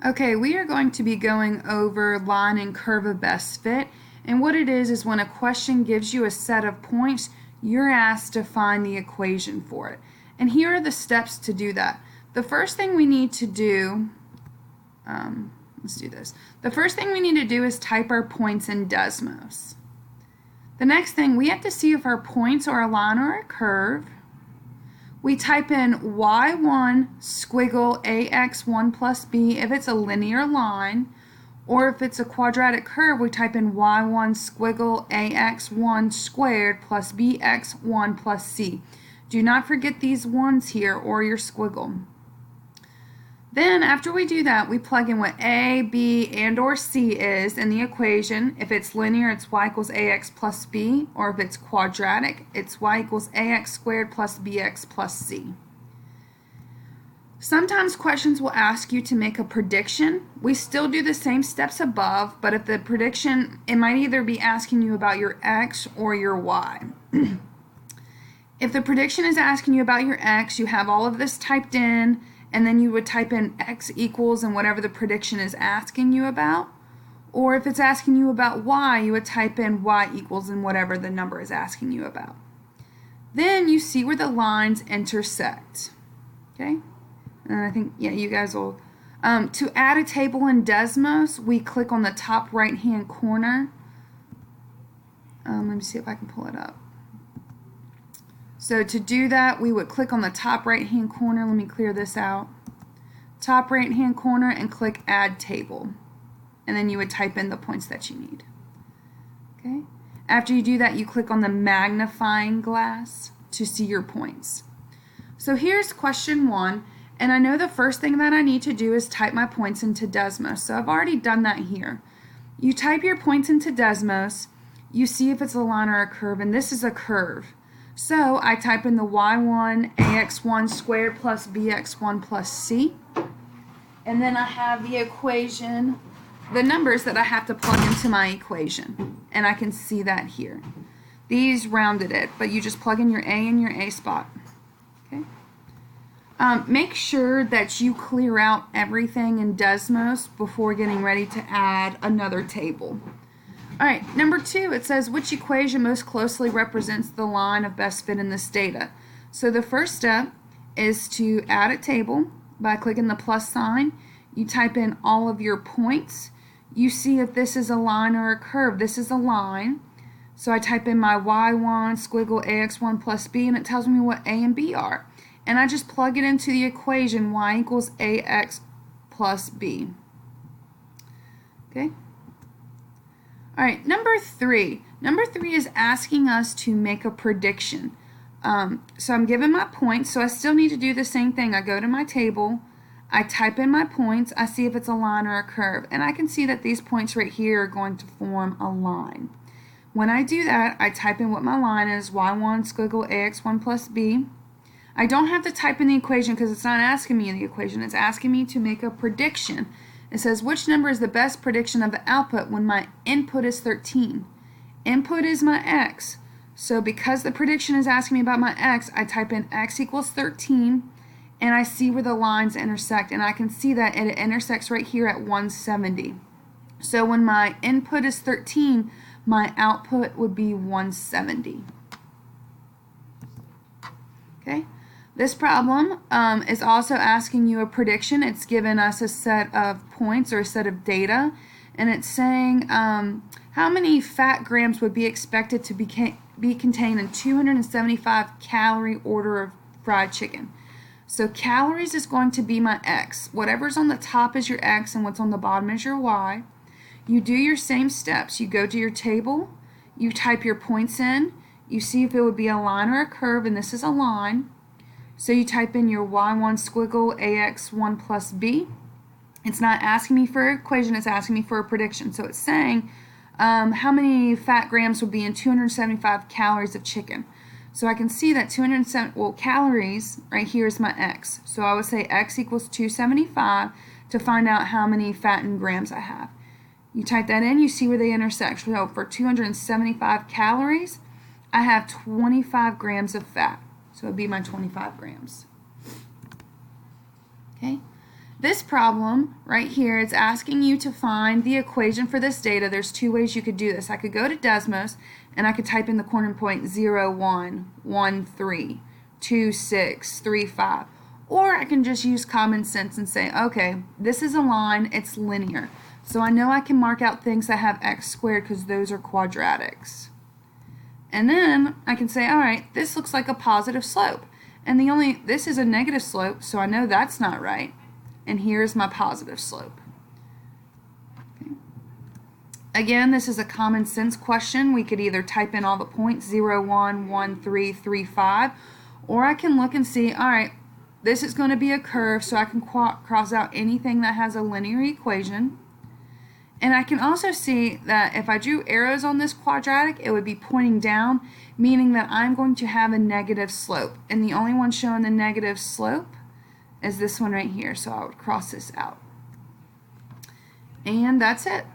Okay, we are going to be going over line and curve of best fit. And what it is when a question gives you a set of points, you're asked to find the equation for it. And here are the steps to do that. The first thing we need to do, let's do this. The first thing we need to do is type our points in Desmos. The next thing, we have to see if our points are a line or a curve. We type in y1 squiggle ax1 plus b if it's a linear line, or if it's a quadratic curve, we type in y1 squiggle ax1 squared plus bx1 plus c. Do not forget these ones here or your squiggle. Then after we do that, we plug in what a, b, and or c is in the equation. If it's linear, it's y equals ax plus b, or if it's quadratic, it's y equals ax squared plus bx plus c. Sometimes questions will ask you to make a prediction. We still do the same steps above, but if the prediction, it might either be asking you about your x or your y. If the prediction is asking you about your x, you have all of this typed in, and then you would type in x equals and whatever the prediction is asking you about. Or if it's asking you about y, you would type in y equals and whatever the number is asking you about. Then you see where the lines intersect. Okay? And I think, yeah, you guys will. To add a table in Desmos, we click on the top right-hand corner. Let me see if I can pull it up. So to do that, we would click on the top right-hand corner. Let me clear this out. Top right-hand corner and click Add Table. And then you would type in the points that you need. Okay. After you do that, you click on the magnifying glass to see your points. So here's question 1. And I know the first thing that I need to do is type my points into Desmos. So I've already done that here. You type your points into Desmos. You see if it's a line or a curve. And this is a curve. So I type in the y1 ax1 squared plus bx1 plus c, and then I have the equation, the numbers that I have to plug into my equation, and I can see that here. These rounded it, but you just plug in your a in your a spot. Okay. Make sure that you clear out everything in Desmos before getting ready to add another table. Alright, number 2, it says which equation most closely represents the line of best fit in this data. So the first step is to add a table by clicking the plus sign. You type in all of your points. You see if this is a line or a curve. This is a line. So I type in my y1 squiggle ax1 plus b, and it tells me what a and b are. And I just plug it into the equation y equals ax plus b. Okay? Alright, number 3. Number 3 is asking us to make a prediction. So I'm given my points, so I still need to do the same thing. I go to my table, I type in my points, I see if it's a line or a curve, and I can see that these points right here are going to form a line. When I do that, I type in what my line is, y1 squiggle ax1 plus b. I don't have to type in the equation because it's not asking me in the equation, it's asking me to make a prediction. It says, which number is the best prediction of the output when my input is 13? Input is my x. So because the prediction is asking me about my x, I type in x equals 13, and I see where the lines intersect. And I can see that it intersects right here at 170. So when my input is 13, my output would be 170. Okay? This problem is also asking you a prediction. It's given us a set of points or a set of data, and it's saying how many fat grams would be expected to be contained in 275 calorie order of fried chicken. So calories is going to be my x. Whatever's on the top is your x, and what's on the bottom is your y. You do your same steps. You go to your table, you type your points in, you see if it would be a line or a curve, and this is a line. So you type in your y1 squiggle ax1 plus b. It's not asking me for an equation, it's asking me for a prediction. So it's saying how many fat grams would be in 275 calories of chicken. So I can see that calories right here is my x. So I would say x equals 275 to find out how many fat in grams I have. You type that in, you see where they intersect. So for 275 calories, I have 25 grams of fat. So it would be my 25 grams. Okay. This problem right here is asking you to find the equation for this data. There's two ways you could do this. I could go to Desmos and I could type in the corner point 0, 1, 1, 3, 2, 6, 3, 5. Or I can just use common sense and say, okay, this is a line, it's linear. So I know I can mark out things that have x squared because those are quadratics. And then I can say, all right, this looks like a positive slope. And this is a negative slope, so I know that's not right. And here's my positive slope. Okay. Again, this is a common sense question. We could either type in all the points, 0, 1, 1, 3, 3, 5, or I can look and see, all right, this is going to be a curve, so I can cross out anything that has a linear equation. And I can also see that if I drew arrows on this quadratic, it would be pointing down, meaning that I'm going to have a negative slope. And the only one showing the negative slope is this one right here, so I would cross this out. And that's it.